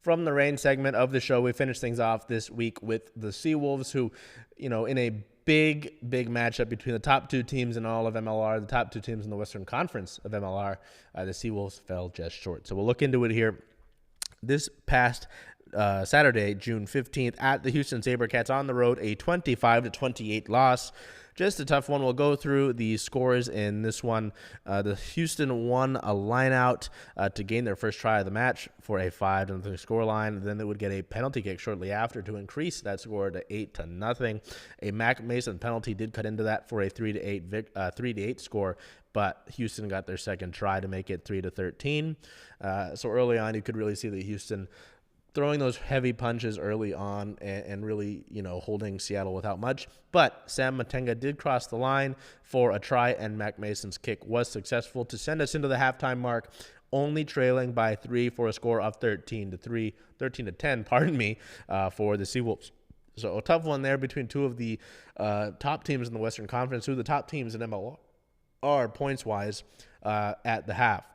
From the rain segment of the show, we finish things off this week with the Seawolves, who, in a big matchup between the top two teams in all of MLR, the top two teams in the Western Conference of MLR, the Seawolves fell just short. So we'll look into it here. This past Saturday, June 15th, at the Houston SaberCats on the road, a 25-28 loss. Just a tough one. We'll go through the scores in this one. The Houston won a line-out to gain their first try of the match for a 5-0 scoreline. Then they would get a penalty kick shortly after to increase that score to 8-0. A Mac Mason penalty did cut into that for a 3-8 score, but Houston got their second try to make it 3-13. So early on, you could really see that Houston throwing those heavy punches early on and really, holding Seattle without much. But Sam Matenga did cross the line for a try, and Mac Mason's kick was successful to send us into the halftime mark, only trailing by 3 for a score of 13-10, for the Seawolves. So a tough one there between two of the top teams in the Western Conference, two of the top teams in MLR are points-wise at the half.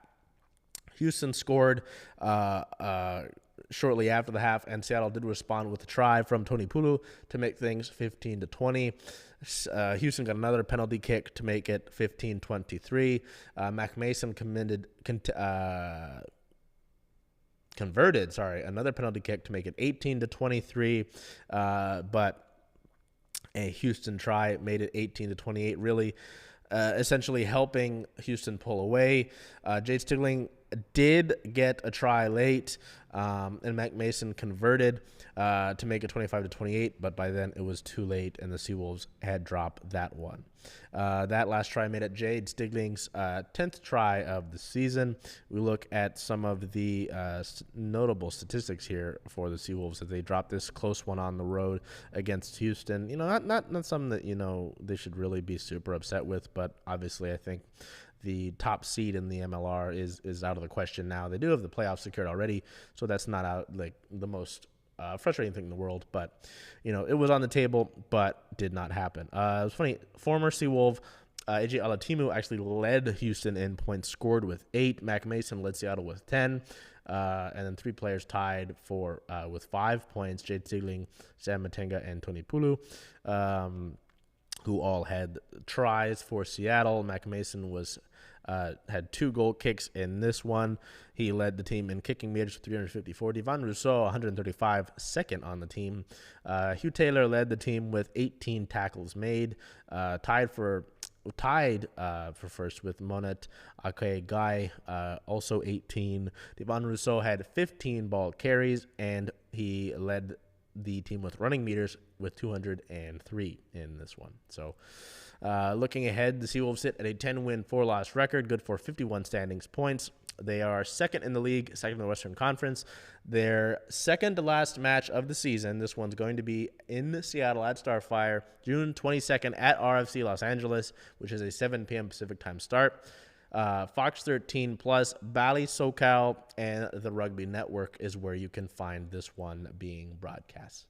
Houston scored shortly after the half, and Seattle did respond with a try from Tony Pulu to make things 15-20. Houston got another penalty kick to make it 15-23. Mac Mason converted another penalty kick to make it 18-23. But a Houston try made it 18-28, really essentially helping Houston pull away. Jade Stigling did get a try late, and Mac Mason converted to make it 25-28, but by then it was too late, and the Seawolves had dropped that one. That last try made it Jade Stigling's 10th try of the season. We look at some of the notable statistics here for the Seawolves as they dropped this close one on the road against Houston. Not something that, they should really be super upset with, but obviously I think the top seed in the MLR is out of the question now. They do have the playoffs secured already, so that's not out like the most frustrating thing in the world. But, it was on the table, but did not happen. It was funny. Former Seawolf AJ Alatimu actually led Houston in points scored with 8. Mac Mason led Seattle with 10. And then 3 players tied for with 5 points: Jade Stigling, Sam Matenga, and Tony Pulu, who all had tries for Seattle. Mac Mason had 2 goal kicks in this one. He led the team in kicking meters with 354. Devon Rousseau, 135, second on the team. Hugh Taylor led the team with 18 tackles made. Tied for first with Monet Ake Guy, also 18. Devon Rousseau had 15 ball carries, and he led the team with running meters with 203 in this one. So looking ahead, the Seawolves sit at a 10-win, 4-loss record, good for 51 standings points. They are second in the league, second in the Western Conference. Their second to last match of the season, this one's going to be in Seattle at Starfire, June 22nd at RFC Los Angeles, which is a 7 p.m. Pacific time start. Fox 13 Plus, Bally SoCal, and the Rugby Network is where you can find this one being broadcast.